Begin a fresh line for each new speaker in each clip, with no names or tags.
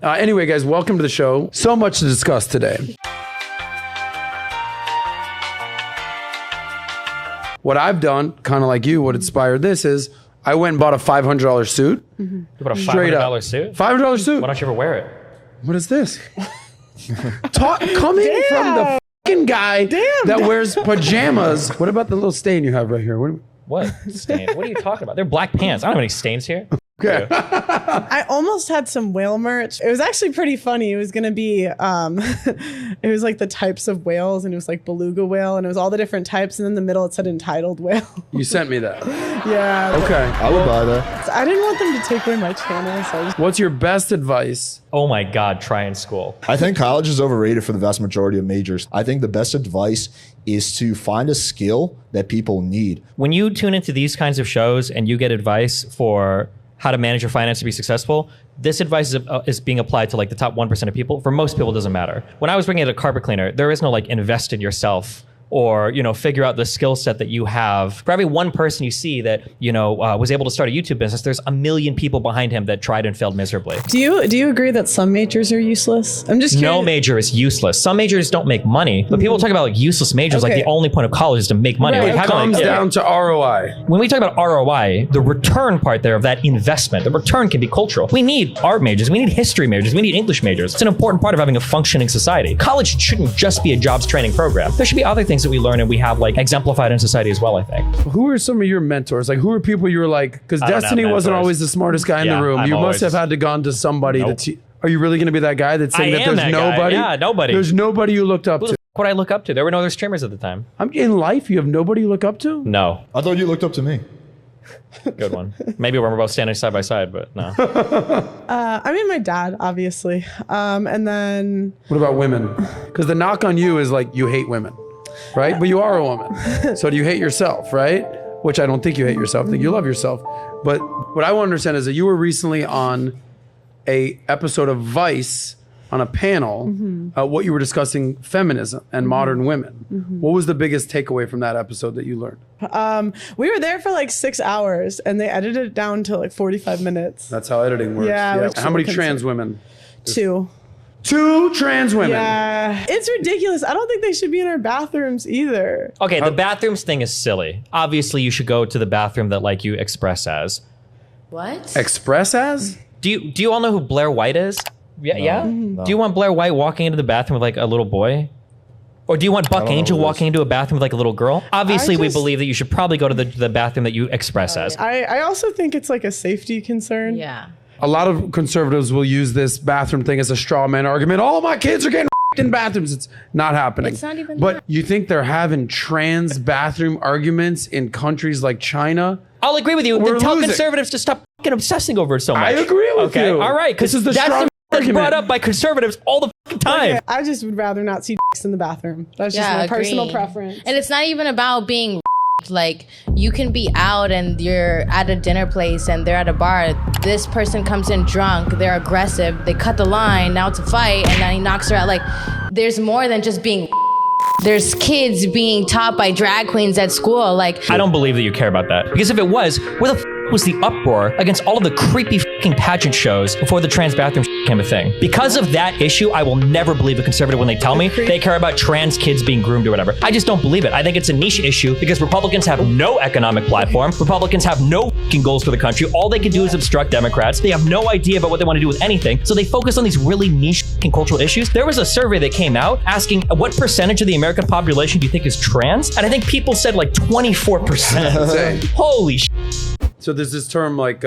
Anyway, guys, welcome to the show. So much to discuss today. What I've done, kind of like you, what inspired this is I went and bought a $500 suit.
You bought a $500 suit?
$500 suit.
Why don't you ever wear it?
What is this? Coming from the fucking guy that wears pajamas. What about the little stain you have right here?
What stain? What are you talking about? They're black pants. I don't have any stains here.
Okay.
I almost had some whale merch. It was actually pretty funny. It was going to be, it was like the types of whales, and it was like beluga whale, and it was all the different types. And in the middle, it said entitled whale.
You sent me that.
Yeah.
Okay.
I would buy that.
I didn't want them to take away my channel. So
What's your best advice?
Oh my God, try in school.
I think college is overrated for the vast majority of majors. I think the best advice is to find a skill that people need.
When you tune into these kinds of shows and you get advice for how to manage your finance to be successful, this advice is being applied to like the top 1% of people. For most people, it doesn't matter. When I was bringing in a carpet cleaner, there is no like invest in yourself or, you know, figure out the skill set that you have. For every one person you see that, you know, was able to start a YouTube business, there's a million people behind him that tried and failed miserably.
do you agree that some majors are useless? I'm just curious.
No major is useless. Some majors don't make money, but people talk about like useless majors, like
Okay.
the only point of college is to make money.
Right.
Like,
It
how can I-
comes down to ROI.
When we talk about ROI, the return part there of that investment, the return can be cultural. We need art majors, we need history majors, we need English majors. It's an important part of having a functioning society. College shouldn't just be a jobs training program. There should be other things that we learn and we have like exemplified in society as well, I think.
Who are some of your mentors? Like, who are people you were like, because
I don't have
Destiny wasn't
mentors.
always the smartest guy in
Yeah,
the room.
I'm
You must
always-
have had to gone to somebody
Nope.
that are you really going to be that guy that's saying
I
that
am
there's
that guy.
nobody?
Yeah, nobody.
There's nobody you looked up
Who
to.
the f- would I look up to? There were no other streamers at the time.
I'm in life. You have nobody you look up to?
No.
I thought you looked up to me.
Good one. Maybe when we're both standing side by side, but no.
I mean, my dad, obviously. And then
What about women? Because the knock on you is like you hate women, right? But you are a woman. So do you hate yourself, right? Which I don't think you hate yourself. I think you love yourself. But what I want to understand is that you were recently on a episode of Vice on a panel, what you were discussing feminism and modern women. What was the biggest takeaway from that episode that you learned?
we were there for like 6 hours, and they edited it down to like 45 minutes.
That's how editing works.
Yeah, which
How many
we'll
trans
consider.
women?
2.
2 trans women.
Yeah. It's ridiculous. I don't think they should be in our bathrooms either.
Okay, the bathrooms thing is silly. Obviously, you should go to the bathroom that like you express as.
What?
Express as?
Do you all know who Blair White is? Yeah? Do you want Blair White walking into the bathroom with like a little boy? Or do you want Buck
know
Angel
who it is.
walking into a bathroom with like a little girl? Obviously, we
just-
believe that you should probably go to the bathroom that you express as.
I also think it's like a safety concern.
Yeah.
A lot of conservatives will use this bathroom thing as a straw man argument. All my kids are getting in bathrooms. It's not happening.
It's not even
But
that.
you think they're having trans bathroom arguments in countries like China?
I'll agree with you.
We're
Then tell
losing.
conservatives to stop fucking obsessing over it so much.
I agree with
okay?
you.
All right, because
This is the
that's
strong
that's
argument.
brought up by conservatives all the fucking time.
Okay, I just would rather not see dicks in the bathroom. That's just my personal
agree.
preference.
And it's not even about being like you can be out and you're at a dinner place and they're at a bar. This person comes in drunk, they're aggressive, they cut the line, now it's a fight, and then he knocks her out. Like, there's more than just being. There's kids being taught by drag queens at school. Like,
I don't believe that you care about that. Because if it was, where the was the uproar against all of the creepy fucking pageant shows before the trans bathroom became a thing? Because of that issue, I will never believe a conservative when they tell me they care about trans kids being groomed or whatever. I just don't believe it. I think it's a niche issue because Republicans have no economic platform. Republicans have no fucking goals for the country. All they can do is obstruct Democrats. They have no idea about what they want to do with anything. So they focus on these really niche fucking cultural issues. There was a survey that came out asking what percentage of the American population do you think is trans? And I think people said like 24%.
Insane.
Holy shit.
So there's this term like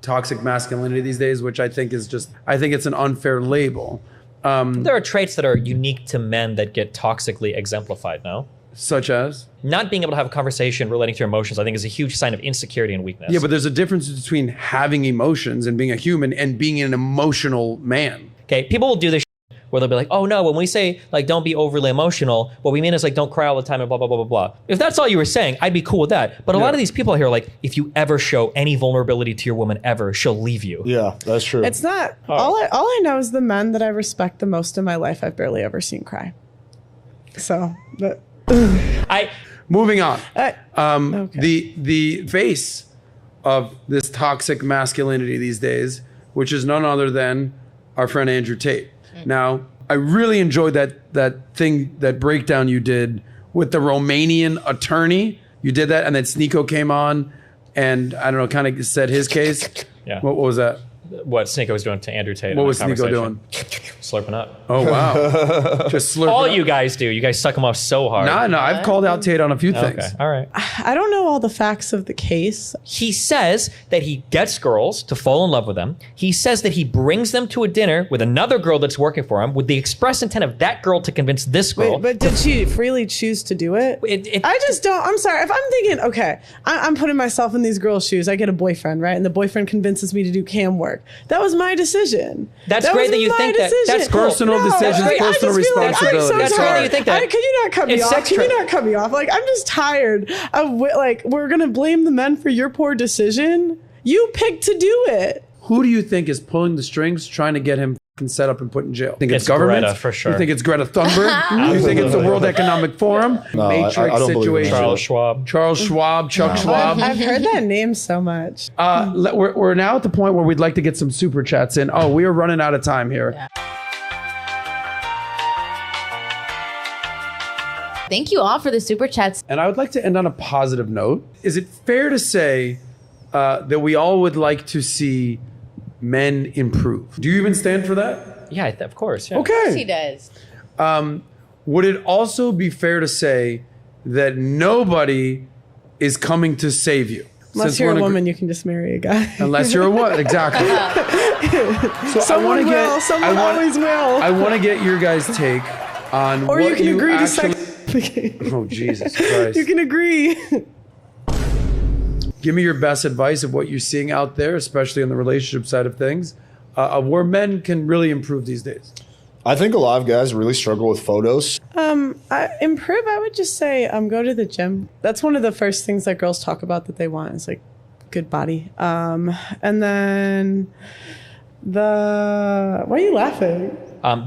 toxic masculinity these days, which I think is just, I think it's an unfair label.
There are traits that are unique to men that get toxically exemplified, no?
Such as?
Not being able to have a conversation relating to your emotions, I think, is a huge sign of insecurity and weakness.
Yeah, but there's a difference between having emotions and being a human and being an emotional man.
Okay, people will do this where they'll be like, oh no, when we say like don't be overly emotional, what we mean is like don't cry all the time and blah, blah, blah, blah, blah. If that's all you were saying, I'd be cool with that. But a lot of these people here are like, if you ever show any vulnerability to your woman ever, she'll leave you.
Yeah, that's true.
It's not all I know is the men that I respect the most in my life I've barely ever seen cry. So, but
Moving on.
okay.
The face of this toxic masculinity these days, which is none other than our friend Andrew Tate. Now, I really enjoyed that breakdown you did with the Romanian attorney. You did that, and then Sneeko came on, and I don't know, kind of said his case.
Yeah.
What was that?
What Sneeko was doing to Andrew Tate.
What
in
was
that
Sneeko
conversation.
doing?
Slurping up.
Oh wow! Just slurp.
All
it up.
you guys do. You guys suck him off so hard.
No, I've called out Tate on a few things.
Okay. All right.
I don't know all the facts of the case.
He says that he gets girls to fall in love with him. He says that he brings them to a dinner with another girl that's working for him with the express intent of that girl to convince this girl.
Wait, but did she freely choose to do it? I just don't. I'm sorry. If I'm thinking, okay, I'm putting myself in these girls' shoes. I get a boyfriend, right? And the boyfriend convinces me to do cam work. That was my decision.
That's great that you think that. That's cool.
Personal decisions, personal responsibility.
That's great that you think that.
Can you not cut me
It's
off?
sex
Can you
tra-
not cut me off? Like, I'm just tired of we're gonna blame the men for your poor decision. You picked to do it.
Who do you think is pulling the strings, trying to get him set up and put in jail? Think it's
It's
government
Greta, for sure.
You think it's Greta Thunberg? You think it's the World Economic Forum?
No,
Matrix
I don't believe in
situation.
that.
Charles Schwab.
Chuck Schwab.
I've heard that name so much.
We're now at the point where we'd like to get some super chats in. Oh, we are running out of time here.
Yeah. Thank you all for the super chats.
And I would like to end on a positive note. Is it fair to say that we all would like to see men improve? Do you even stand for that?
Yeah, of course. Yeah.
Okay.
He does.
Would it also be fair to say that nobody is coming to save you?
Unless
Since
you're
we're
a
in
woman, you can just marry a guy.
Unless you're a what? Exactly. So
Someone will. Someone always will.
I want to get your guys' take on
Or
what
you can agree to
actually.
sex.
Oh, Jesus Christ.
You can agree.
Give me your best advice of what you're seeing out there, especially on the relationship side of things, of where men can really improve these days.
I think a lot of guys really struggle with photos.
Improve, I would just say go to the gym. That's one of the first things that girls talk about that they want is like good body. And then why are you laughing?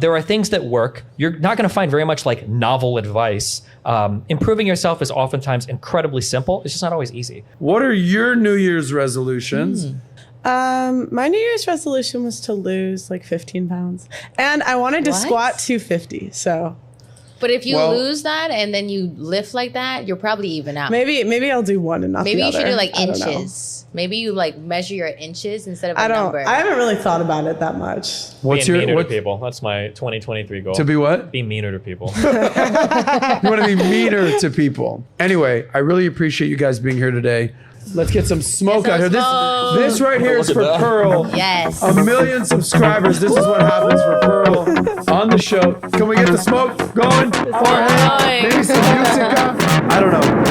There are things that work. You're not going to find very much like novel advice. Improving yourself is oftentimes incredibly simple. It's just not always easy.
What are your New Year's resolutions?
My New Year's resolution was to lose like 15 pounds. And I wanted to
What?
squat 250. So
But if you
Well-
lose that and then you lift like that, you're probably even out.
maybe I'll do one and not
Maybe
the
you
other.
should do like
I don't know.
inches. Maybe you like measure your inches instead of a
I
number.
haven't really thought about it that much.
What's
Being meaner
your
to people. That's my 2023 goal.
to be what?
Be meaner to people.
You want to be meaner to people. Anyway, I really appreciate you guys being here today. Let's get some smoke
Get
out here.
some smoke.
This right here is for Pearl.
Yes.
1 million subscribers. This is what happens for Pearl on the show. Can we get the smoke going? Forehead?
going.
Maybe some music. I don't know.